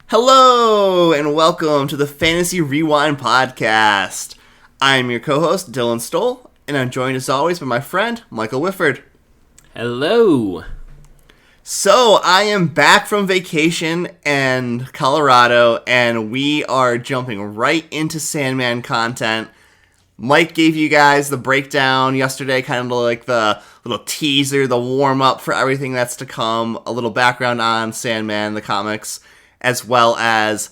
Hello, and welcome to the Fantasy Rewind podcast. I'm your co-host, Dylan Stoll, and I'm joined as always by my friend, Michael Whifford. Hello. So, I am back from vacation in Colorado, and we are jumping right into Sandman content. Mike gave you guys the breakdown yesterday, kind of like the little teaser, the warm-up for everything that's to come, a little background on Sandman, the comics, as well as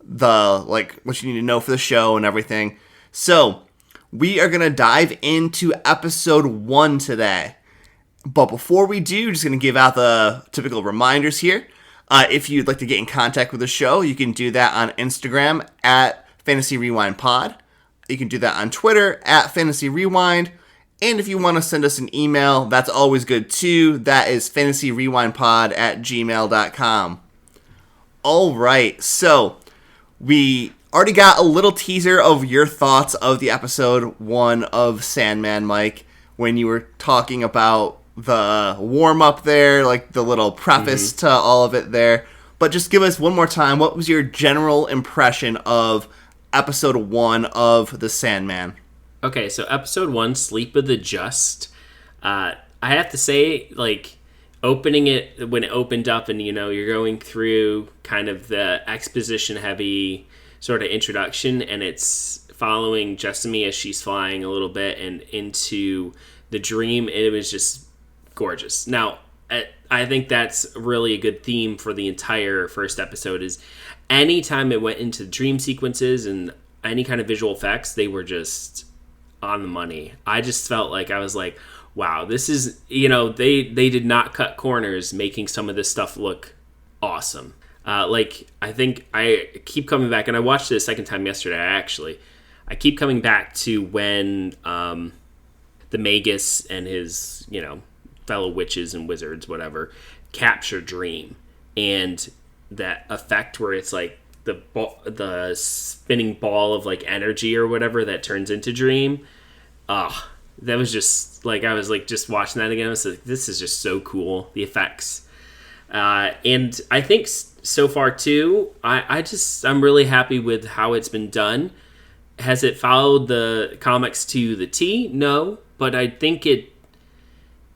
what you need to know for the show and everything. So, we are going to dive into episode 1 today. But before we do, just going to give out the typical reminders here. If you'd like to get in contact with the show, you can do that on Instagram at Fantasy Rewind Pod. You can do that on Twitter at Fantasy Rewind. And if you want to send us an email, that's always good too. That is fantasyrewindpod@gmail.com. All right, so we already got a little teaser of your thoughts of the episode 1 of Sandman, Mike, when you were talking about the warm-up there, like the little preface to all of it there. But just give us one more time, what was your general impression of episode 1 of The Sandman? Okay, so episode 1, Sleep of the Just. I have to say, opening it, when it opened up and, you're going through kind of the exposition-heavy sort of introduction, and it's following Jessamy as she's flying a little bit and into the dream, it was just gorgeous. Now, I think that's really a good theme for the entire first episode, is anytime it went into dream sequences and any kind of visual effects, they were just on the money. I just felt like, I was like, wow, this is, they did not cut corners making some of this stuff look awesome. I think I keep coming back, and I watched it a second time yesterday, actually. I keep coming back to when the Magus and his, fellow witches and wizards, whatever, capture Dream. And that effect where it's like the spinning ball of energy or whatever that turns into Dream. That was just I was just watching that again. I was like, this is just so cool, the effects. And I think so far too, I'm really happy with how it's been done. Has it followed the comics to the T? No, but I think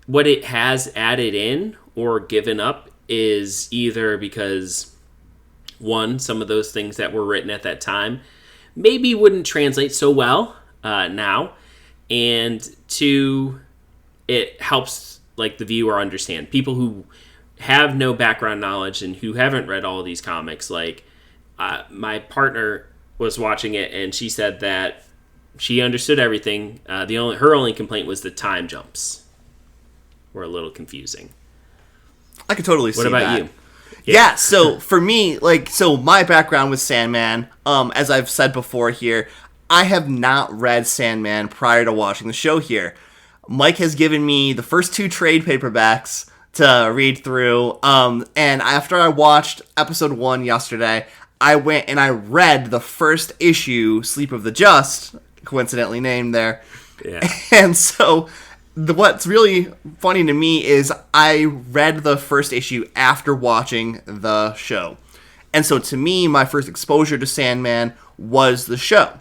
what it has added in or given up is either because, one, some of those things that were written at that time maybe wouldn't translate so well now, and two, it helps the viewer understand. People who have no background knowledge and who haven't read all of these comics, my partner was watching it and she said that she understood everything. Her only complaint was the time jumps were a little confusing. I could totally see that. What about you? Yeah, so for me, my background with Sandman, as I've said before here, I have not read Sandman prior to watching the show here. Mike has given me the first 2 trade paperbacks to read through, and after I watched episode 1 yesterday, I went and I read the first issue, Sleep of the Just, coincidentally named there. Yeah. And so what's really funny to me is I read the first issue after watching the show. And so to me, my first exposure to Sandman was the show.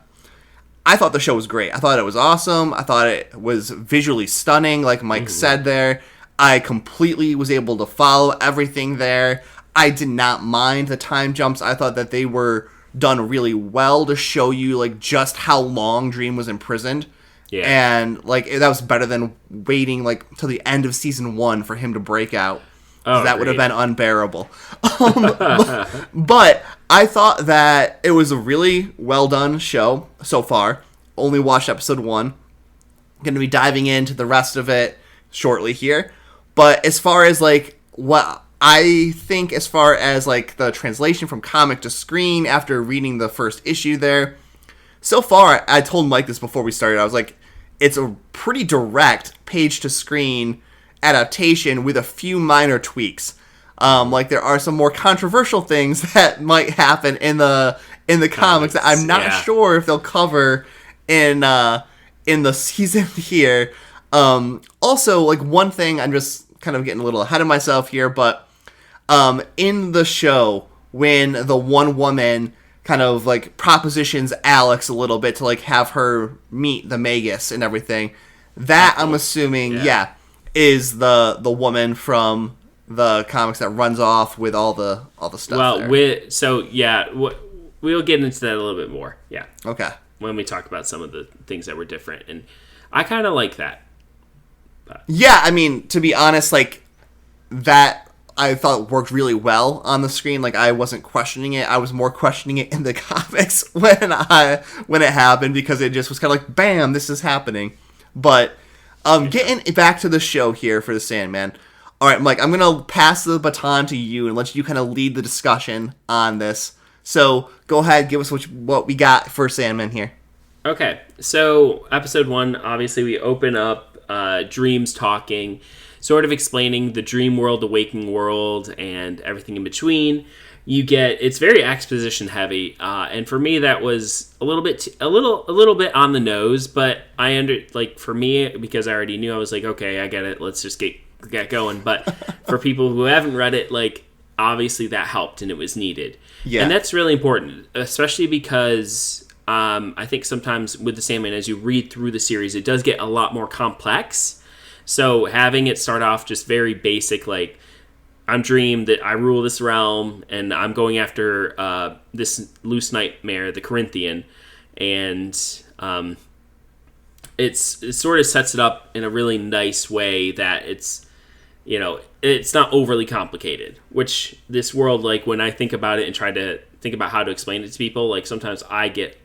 I thought the show was great. I thought it was awesome. I thought it was visually stunning, like Mike said there. I completely was able to follow everything there. I did not mind the time jumps. I thought that they were done really well to show you just how long Dream was imprisoned. Yeah. And that was better than waiting till the end of season 1 for him to break out. That would have been unbearable. But I thought that it was a really well done show so far. Only watched episode 1. Going to be diving into the rest of it shortly here. But as far as what I think, as far as the translation from comic to screen after reading the first issue there, so far, I told Mike this before we started, I was like, it's a pretty direct page-to-screen adaptation with a few minor tweaks. There are some more controversial things that might happen in the comics that I'm not sure if they'll cover in the season here. Also, one thing, I'm just kind of getting a little ahead of myself here, but in the show, when the one woman kind of like propositions Alex a little bit to like have her meet the Magus and everything. That I'm assuming, is the woman from the comics that runs off with all the stuff. Well, we'll get into that a little bit more. Yeah. Okay. When we talk about some of the things that were different, and I kind of like that. But. Yeah, I mean, to be honest, like that, I thought worked really well on the screen. Like I wasn't questioning it. I was more questioning it in the comics when it happened, because it just was kind of like, bam, this is happening. But getting back to the show here for the Sandman. All right, Mike, I'm gonna pass the baton to you and let you kind of lead the discussion on this. So go ahead, give us what we got for Sandman here. Okay, so episode 1, obviously we open up Dreams talking, sort of explaining the dream world, the waking world, and everything in between. It's very exposition heavy, and for me that was a little bit on the nose. But for me, because I already knew, I was like, okay, I get it. Let's just get going. But for people who haven't read it, like obviously that helped and it was needed. Yeah, and that's really important, especially because I think sometimes with the Sandman, as you read through the series, it does get a lot more complex. So having it start off just very basic, like, I'm Dream, that I rule this realm, and I'm going after this loose nightmare, the Corinthian, and it sort of sets it up in a really nice way that it's not overly complicated. Which this world, like when I think about it and try to think about how to explain it to people, like sometimes I get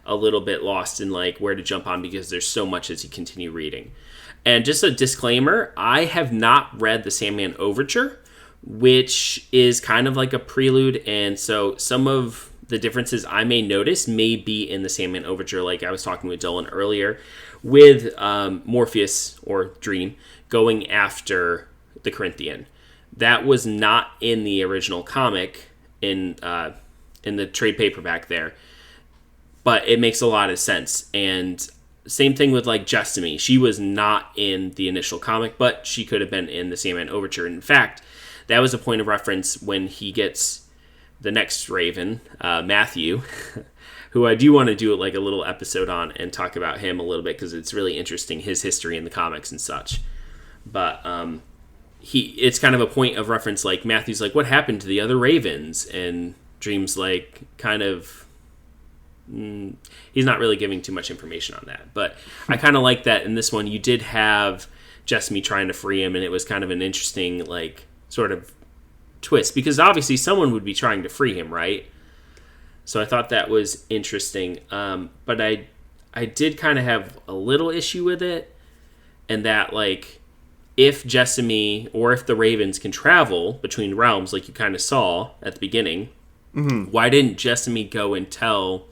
a little bit lost in like where to jump on because there's so much as you continue reading. And just a disclaimer, I have not read the Sandman Overture, which is kind of like a prelude, and so some of the differences I may notice may be in the Sandman Overture, like I was talking with Dylan earlier, with Morpheus, or Dream, going after the Corinthian. That was not in the original comic, in the trade paperback there, but it makes a lot of sense. And same thing with like Jessamy. She was not in the initial comic, but she could have been in the Sandman Overture. In fact, that was a point of reference when he gets the next Raven, Matthew, who I do want to do like a little episode on and talk about him a little bit, because it's really interesting, his history in the comics and such. But it's kind of a point of reference, like Matthew's like, what happened to the other Ravens? And Dream's like, kind of, he's not really giving too much information on that. But I kind of like that in this one, you did have Jessamy trying to free him, and it was kind of an interesting, like, sort of twist, because obviously someone would be trying to free him, right? So I thought that was interesting. But I did kind of have a little issue with it, and that, like, if Jessamy or if the Ravens can travel between realms, like you kind of saw at the beginning, why didn't Jessamy go and tell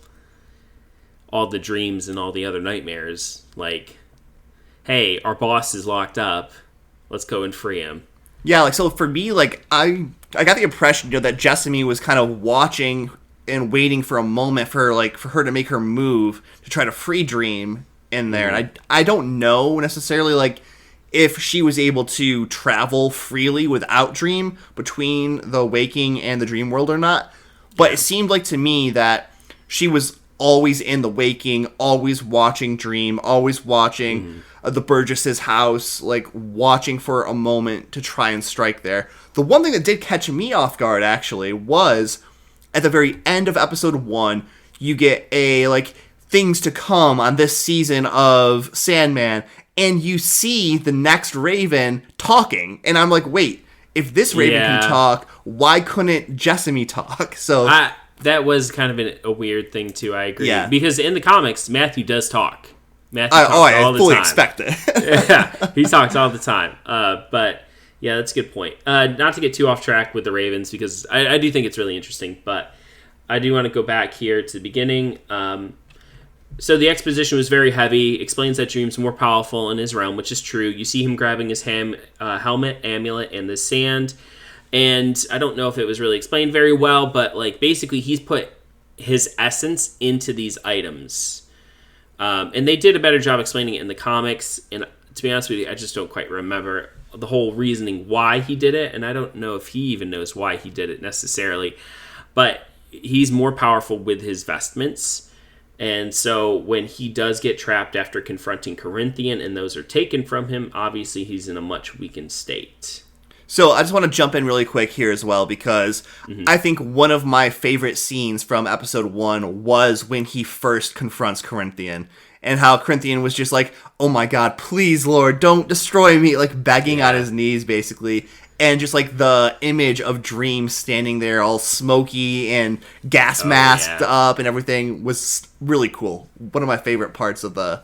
all the Dreams and all the other nightmares, like, hey, our boss is locked up, let's go and free him? Yeah, like, so for me, like, I got the impression, that Jessamy was kind of watching and waiting for a moment for her to make her move to try to free Dream in there. And I don't know necessarily, like, if she was able to travel freely without Dream between the waking and the dream world or not. But it seemed like to me that she was always in the waking, always watching Dream, always watching the Burgess's house, like watching for a moment to try and strike there. The one thing that did catch me off guard, actually, was at the very end of episode 1, you get a, like, things to come on this season of Sandman, and you see the next Raven talking. And I'm like, wait, if this Raven can talk, why couldn't Jessamy talk? So that was kind of a weird thing, too. I agree. Yeah. Because in the comics, Matthew does talk. Matthew talks all the time. I fully expect it. Yeah, he talks all the time. But, yeah, that's a good point. Not to get too off track with the Ravens, because I do think it's really interesting. But I do want to go back here to the beginning. So the exposition was very heavy, explains that Dream's more powerful in his realm, which is true. You see him grabbing his helmet, amulet, and the sand. And I don't know if it was really explained very well, but like basically he's put his essence into these items. And they did a better job explaining it in the comics. And to be honest with you, I just don't quite remember the whole reasoning why he did it. And I don't know if he even knows why he did it necessarily. but he's more powerful with his vestments. And so when he does get trapped after confronting Corinthian and those are taken from him, obviously he's in a much weakened state. So I just want to jump in really quick here as well, because I think one of my favorite scenes from episode 1 was when he first confronts Corinthian, and how Corinthian was just like, oh my god, please, Lord, don't destroy me, like begging on his knees, basically. And just like the image of Dream standing there all smoky and gas masked up and everything was really cool. One of my favorite parts of the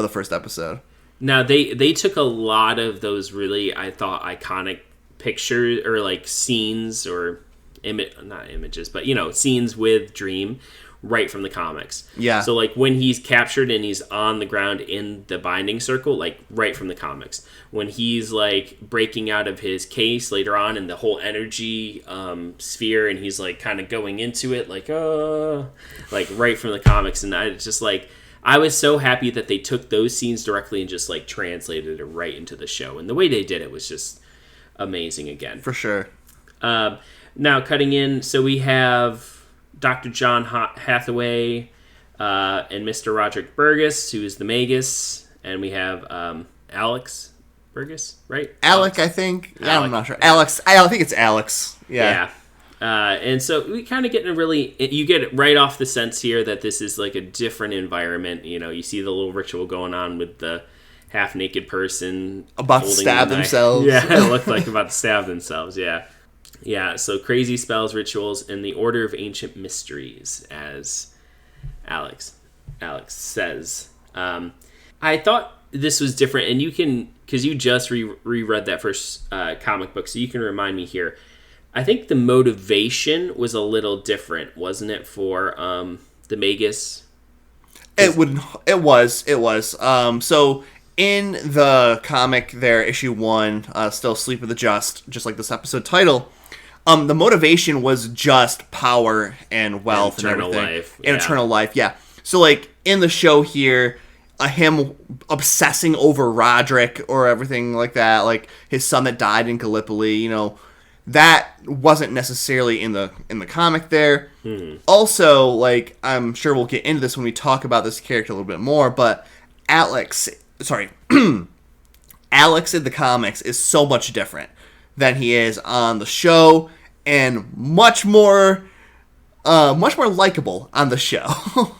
first episode. Now, they took a lot of those really, I thought, iconic pictures or like scenes or not images, but scenes with Dream right from the comics. Yeah. So like when he's captured and he's on the ground in the binding circle, like right from the comics. When he's like breaking out of his case later on in the whole energy sphere, and he's like kind of going into it like right from the comics. And I just like, I was so happy that they took those scenes directly and just like translated it right into the show. And the way they did it was just amazing again. For sure. Now cutting in, so we have Dr. John Hathaway and Mr. Roderick Burgess, who is the Magus, and we have Alex Burgess, right? Alec, I think. Yeah, I'm not sure. Alex. I think it's Alex. Yeah. And so we kind of get you get it right off the sense here that this is like a different environment. You see the little ritual going on with the half-naked person about to stab themselves. Yeah, it looked like about to stab themselves, Yeah, so crazy spells, rituals, and the Order of Ancient Mysteries, as Alex says. I thought this was different, and you can, because you just reread that first comic book, so you can remind me here. I think the motivation was a little different, wasn't it, for the Magus? It was. So in the comic there, issue 1, still Sleep of the Just like this episode title, the motivation was just power and wealth and everything. Eternal life, yeah. So like in the show here, him obsessing over Roderick or everything like that, like his son that died in Gallipoli, that wasn't necessarily in the comic there. Also, like, I'm sure we'll get into this when we talk about this character a little bit more, but Alex in the comics is so much different than he is on the show, and much more likable on the show.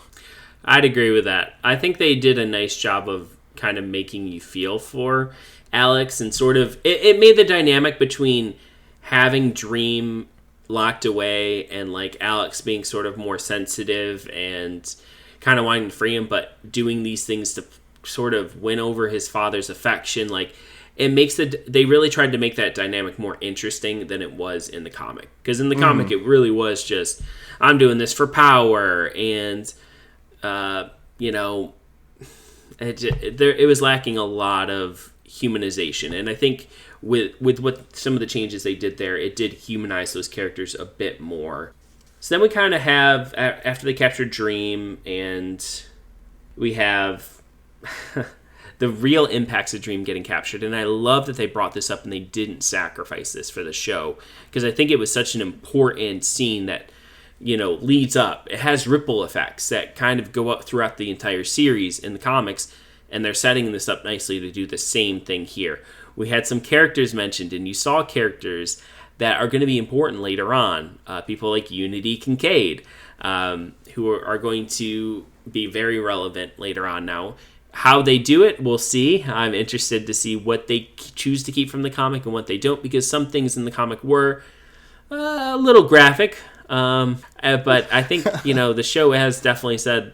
I'd agree with that. I think they did a nice job of kind of making you feel for Alex, and sort of it made the dynamic between having Dream locked away and like Alex being sort of more sensitive and kind of wanting to free him, but doing these things to sort of win over his father's affection. Like, it makes they really tried to make that dynamic more interesting than it was in the comic. Because in the comic, it really was just, I'm doing this for power, and it was lacking a lot of humanization. And I think with what some of the changes they did there, it did humanize those characters a bit more. So then we kind of have, after they captured Dream, and we have the real impacts of Dream getting captured. And I love that they brought this up and they didn't sacrifice this for the show, because I think it was such an important scene that, leads up. It has ripple effects that kind of go up throughout the entire series in the comics, and they're setting this up nicely to do the same thing here. We had some characters mentioned, and you saw characters that are going to be important later on. People like Unity Kincaid, who are going to be very relevant later on. Now, how they do it, we'll see. I'm interested to see what they choose to keep from the comic and what they don't, because some things in the comic were a little graphic. But I think, the show has definitely said,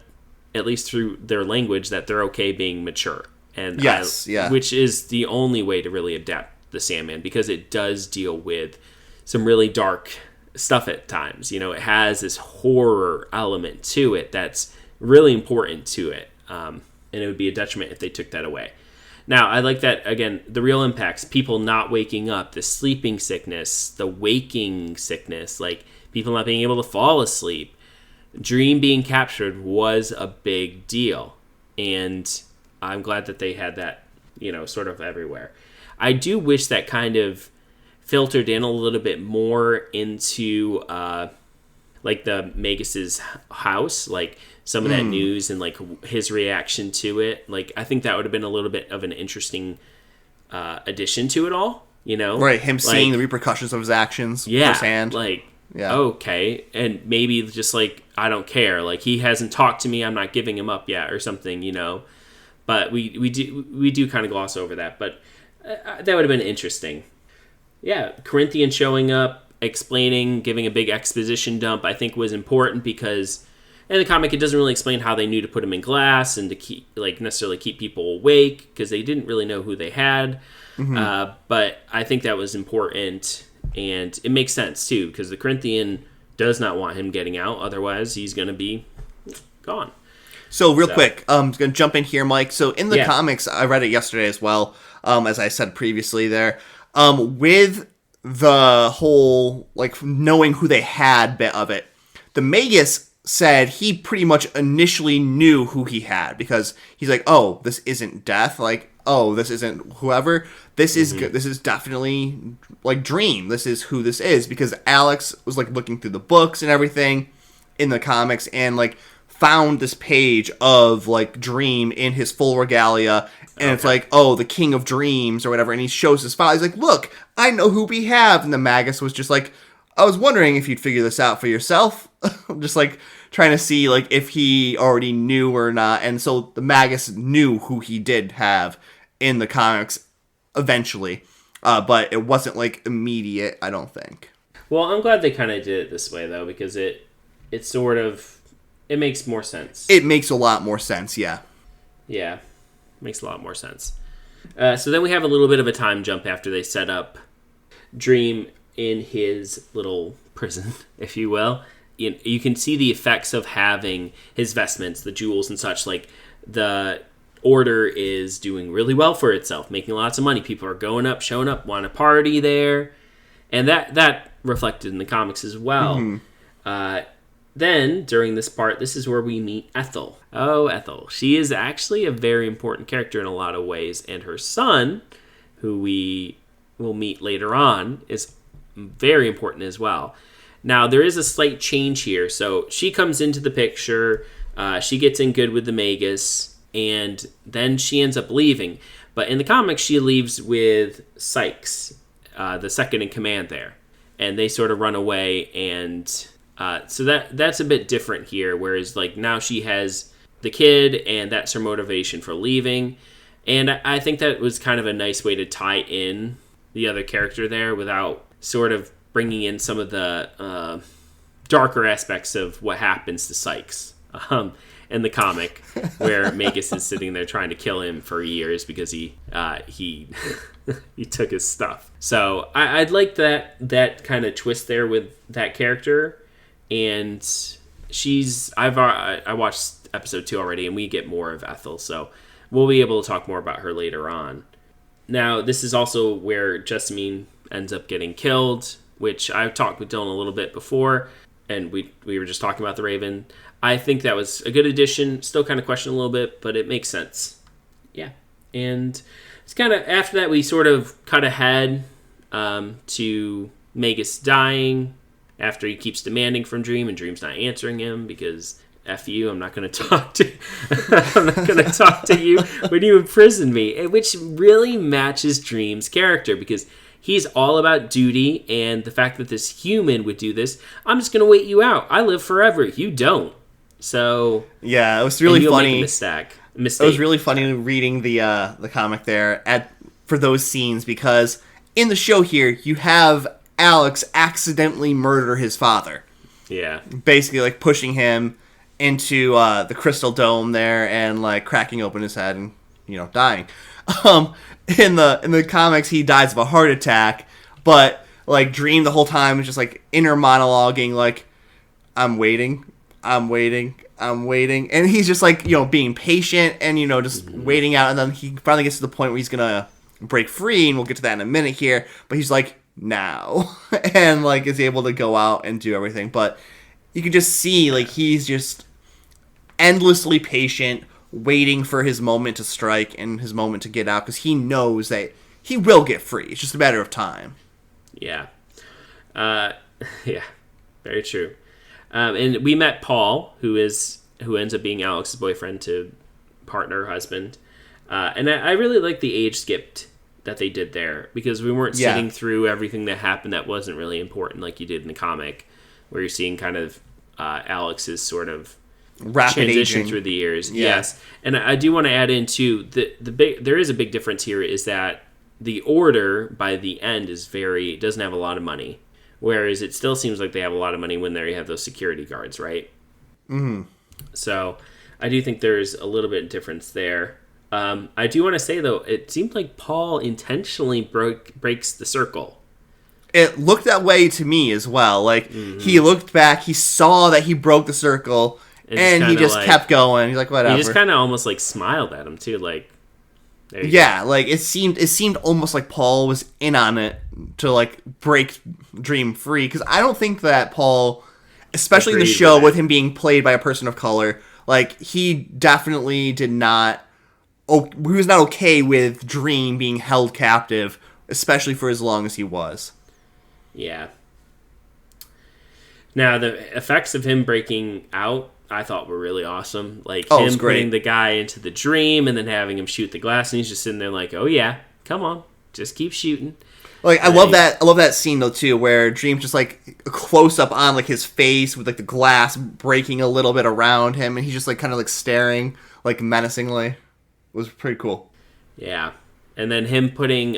at least through their language, that they're okay being mature. And which is the only way to really adapt the Sandman, because it does deal with some really dark stuff at times. It has this horror element to it that's really important to it. And it would be a detriment if they took that away. Now, I like that, again, the real impacts, people not waking up, the sleeping sickness, the waking sickness, like people not being able to fall asleep. Dream being captured was a big deal. And I'm glad that they had that, sort of everywhere. I do wish that kind of filtered in a little bit more into, like the Magus's house, like some of that news and like his reaction to it. Like I think that would have been a little bit of an interesting addition to it all. You know, right? Him like, seeing the repercussions of his actions firsthand. Like, yeah, okay, and maybe just like I don't care. Like he hasn't talked to me, I'm not giving him up yet, or something. You know, but we do kind of gloss over that. But that would have been interesting. Yeah, Corinthian showing up, explaining, giving a big exposition dump, I think was important because in the comic it doesn't really explain how they knew to put him in glass and to keep necessarily keep people awake because they didn't really know who they had. But I think that was important, and it makes sense too because the Corinthian does not want him getting out, otherwise he's going to be gone. So real quick, I'm going to jump in here, Mike. So in the comics, I read it yesterday as well, as I said previously there, with the whole, like, knowing who they had bit of it, the Magus said he pretty much initially knew who he had because he's like, oh, this isn't Death, like, oh, this isn't whoever, this is this is definitely, like, Dream, this is who this is, because Alex was, like, looking through the books and everything in the comics and, like, found this page of, like, Dream in his full regalia, and it's like, oh, the King of Dreams or whatever, and he shows his file. He's like, look, I know who we have. And the Magus was just like, I was wondering if you'd figure this out for yourself. Just like trying to see like if he already knew or not. And so the Magus knew who he did have in the comics eventually, but it wasn't like immediate, I don't think. Well, I'm glad they kind of did it this way though, because it sort of it makes more sense. It makes a lot more sense, yeah. Yeah. Makes a lot more sense. So then we have a little bit of a time jump after they set up Dream in his little prison, if you will. You can see the effects of having his vestments, the jewels and such. Like the order is doing really well for itself, making lots of money. People are going up, showing up, want to party there. And that reflected in the comics as well. Then, during this part, this is where we meet Ethel. Oh, Ethel. She is actually a very important character in a lot of ways. And her son, who we will meet later on, is very important as well. Now, there is a slight change here. So, she comes into the picture. She gets in good with the Magus. And then she ends up leaving. But in the comics, she leaves with Sykes, the second in command there. And they sort of run away and... so that's a bit different here, whereas like now she has the kid and that's her motivation for leaving. And I think that was kind of a nice way to tie in the other character there without sort of bringing in some of the darker aspects of what happens to Sykes in the comic, where Magus is sitting there trying to kill him for years because he he took his stuff. So I'd like that kind of twist there with that character. And I watched episode 2 already, and we get more of Ethel, so we'll be able to talk more about her later on. Now, this is also where Jessamine ends up getting killed, which I've talked with Dylan a little bit before, and we were just talking about the Raven. I think that was a good addition. Still kind of question a little bit, but it makes sense. Yeah, and it's kind of after that we sort of cut ahead to Magus dying. After he keeps demanding from Dream, and Dream's not answering him because F you, I'm not going to talk to I'm not going to talk to you when you imprison me, which really matches Dream's character because he's all about duty and the fact that this human would do this. I'm just going to wait you out. I live forever. You don't. So yeah, it was really funny. Make a mistake. It was really funny reading the comic there for those scenes because in the show here you have Alex accidentally murder his father. Yeah. Basically, like, pushing him into the crystal dome there and, like, cracking open his head and, dying. In the comics, he dies of a heart attack, but, like, Dream the whole time is just, like, inner monologuing, like, I'm waiting. And he's just, like, being patient and, just waiting out. And then he finally gets to the point where he's gonna break free, and we'll get to that in a minute here. But he's like, now, and like is able to go out and do everything, but you can just see like he's just endlessly patient, waiting for his moment to strike and his moment to get out because he knows that he will get free. It's just a matter of time. Yeah, yeah, very true. And we met Paul, who ends up being Alex's boyfriend to partner, husband. And I really like the age skipped that they did there, because we weren't sitting through everything that happened that wasn't really important like you did in the comic, where you're seeing kind of Alex's sort of rapid transition aging through the years. Yeah. Yes. And I do want to add in too, there is a big difference here, is that the Order by the end doesn't have a lot of money, whereas it still seems like they have a lot of money when they have those security guards, right? Mm-hmm. So I do think there's a little bit of difference there. I do want to say, though, it seemed like Paul intentionally breaks the circle. It looked that way to me as well. Like, he looked back, he saw that he broke the circle, and he just kept going. He's like, whatever. He just kind of almost, like, smiled at him, too. Like, there you go. Like, it seemed almost like Paul was in on it to, like, break Dream free. Because I don't think that Paul, especially in the show with him being played by a person of color, like, he definitely did not... he was not okay with Dream being held captive, especially for as long as he was. Yeah. Now, the effects of him breaking out, I thought were really awesome. Like, him putting the guy into the dream and then having him shoot the glass, and he's just sitting there like, oh yeah, come on, just keep shooting. Like, I love that scene, though, too, where Dream's just, like, a close-up on, like, his face with, like, the glass breaking a little bit around him, and he's just, like, kind of, like, staring, like, menacingly. It was pretty cool. Yeah. And then him putting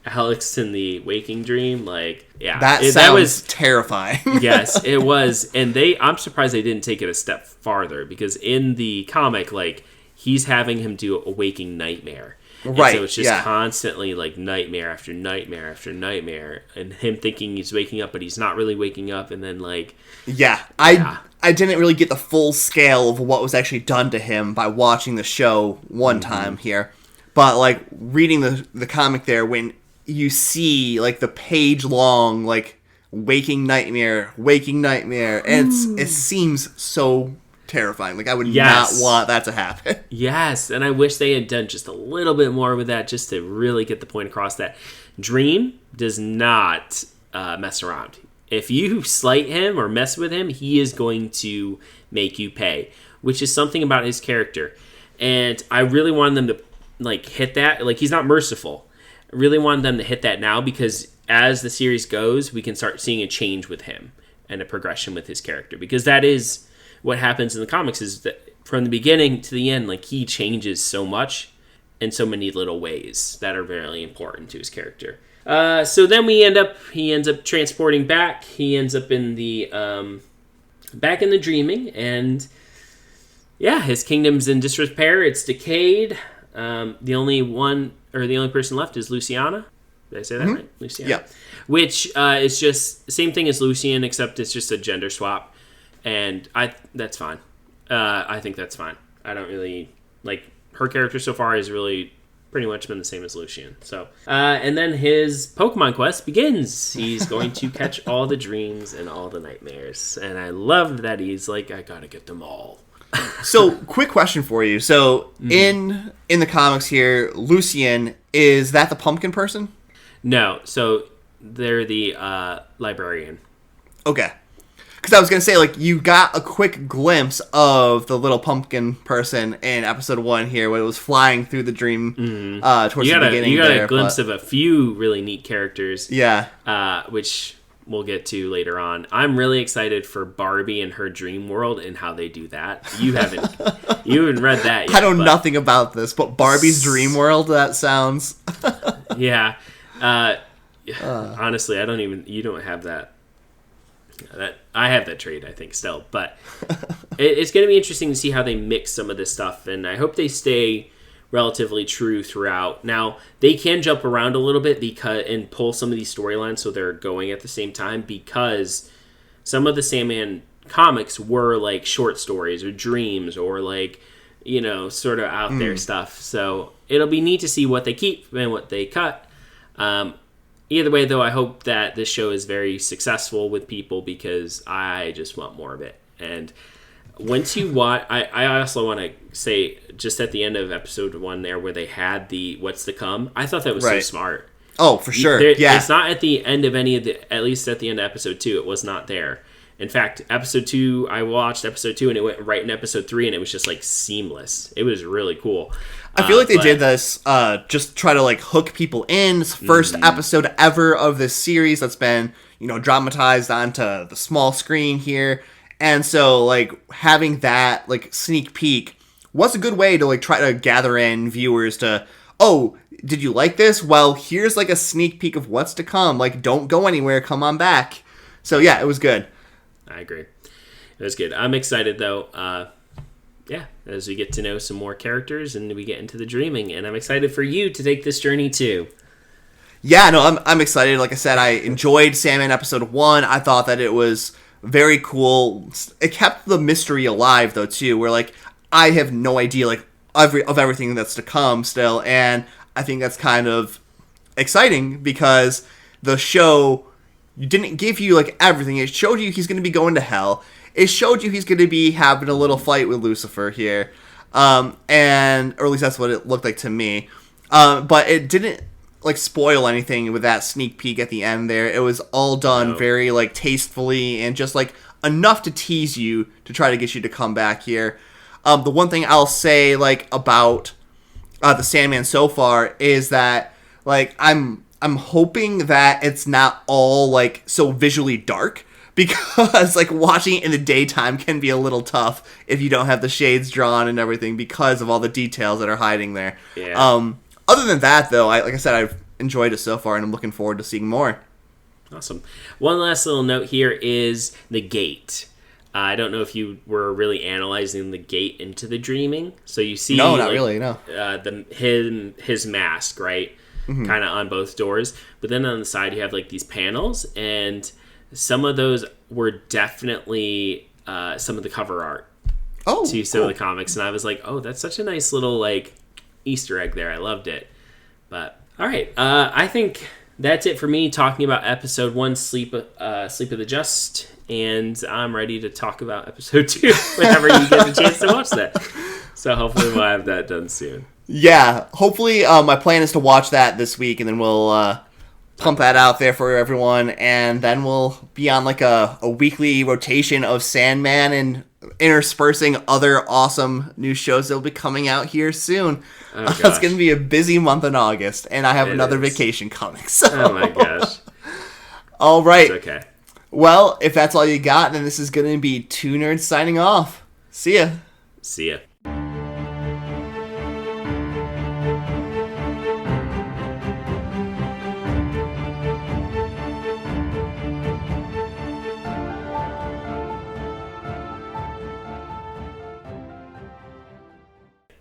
Alex in the waking dream, like, yeah. That was terrifying. Yes, it was. And I'm surprised they didn't take it a step farther, because in the comic, like, he's having him do a waking nightmare. And right. So it's just constantly, like, nightmare after nightmare after nightmare, and him thinking he's waking up, but he's not really waking up, and then, like... Yeah. I didn't really get the full scale of what was actually done to him by watching the show one time here. But, like, reading the comic there, when you see, like, the page-long, like, waking nightmare, and it seems so terrifying. Like, I would not want that to happen. Yes, and I wish they had done just a little bit more with that, just to really get the point across that Dream does not mess around. If you slight him or mess with him, he is going to make you pay, which is something about his character. And I really wanted them to, like, hit that. Like, he's not merciful. I really wanted them to hit that now, because as the series goes, we can start seeing a change with him and a progression with his character. Because that is what happens in the comics, is that from the beginning to the end, like, he changes so much in so many little ways that are very important to his character. So then he ends up transporting back. He ends up in the, back in the dreaming, and yeah, his kingdom's in disrepair. It's decayed. The only person left is Luciana. Did I say that right? Luciana. Yeah. Which, is just the same thing as Lucian, except it's just a gender swap. And that's fine. I think that's fine. I don't really, like, her character so far is really pretty much been the same as Lucian. So, and then his Pokemon quest begins. He's going to catch all the dreams and all the nightmares. And I love that he's like, I gotta get them all. So, quick question for you. So, in the comics here, Lucian, is that the pumpkin person? No. So, they're the librarian. Okay. Because I was going to say, like, you got a quick glimpse of the little pumpkin person in episode 1 here, when it was flying through the dream towards the beginning. You got a glimpse of a few really neat characters. Yeah. Which we'll get to later on. I'm really excited for Barbie and her dream world and how they do that. You haven't read that yet. I know nothing about this, but Barbie's dream world, that sounds... Yeah. Honestly, you don't have that. I have that trait, I think, still. But it's going to be interesting to see how they mix some of this stuff, and I hope they stay relatively true throughout. Now, they can jump around a little bit and pull some of these storylines so they're going at the same time, because some of the Sandman comics were like short stories or dreams or like, sort of out there stuff. So it'll be neat to see what they keep and what they cut. Either way, though, I hope that this show is very successful with people, because I just want more of it. And once you watch, I also want to say, just at the end of episode 1 there, where they had the what's to come, I thought that was so smart. Oh, for sure. Yeah. It's not at the end of at least at the end of episode 2, it was not there. In fact, episode 2, I watched episode 2 and it went right in episode 3 and it was just like seamless. It was really cool. I feel like they did this just try to like hook people in. It's the first episode ever of this series that's been, dramatized onto the small screen here. And so like having that like sneak peek was a good way to like try to gather in viewers to, oh, did you like this? Well, here's like a sneak peek of what's to come. Like, don't go anywhere. Come on back. So yeah, it was good. I agree. It was good. I'm excited though. As we get to know some more characters and we get into the dreaming, and I'm excited for you to take this journey too. Yeah, no, I'm excited. Like I said, I enjoyed Sandman episode 1. I thought that it was very cool. It kept the mystery alive though too, where like I have no idea like of everything that's to come still, and I think that's kind of exciting because the show didn't give you like everything. It showed you he's going to be going to hell. It showed you he's going to be having a little fight with Lucifer here, or at least that's what it looked like to me. But it didn't like spoil anything with that sneak peek at the end there. It was all done very like tastefully and just like enough to tease you to try to get you to come back here. The one thing I'll say like about the Sandman so far is that like I'm hoping that it's not all like so visually dark, because like watching it in the daytime can be a little tough if you don't have the shades drawn and everything because of all the details that are hiding there. Yeah. Other than that though, like I said, I've enjoyed it so far and I'm looking forward to seeing more. Awesome. One last little note here is the gate. I don't know if you were really analyzing the gate into the dreaming. So you see, no, not really, no. His mask, right, kind of on both doors. But then on the side, you have like these panels, and some of those were definitely some of the cover art to some of the comics, and I was like, oh, that's such a nice little like Easter egg there. I loved it. But all right, I think that's it for me talking about episode 1, Sleep of the Just. And I'm ready to talk about episode 2 whenever you get a chance to watch that. So hopefully we'll have that done soon. Yeah, hopefully my plan is to watch that this week, and then we'll pump that out there for everyone, and then we'll be on like a weekly rotation of Sandman and interspersing other awesome new shows that will be coming out here soon. Oh, it's going to be a busy month in August, and I have another vacation coming. So. Oh my gosh. All right. It's okay. Well, if that's all you got, then this is going to be Two Nerds signing off. See ya. See ya.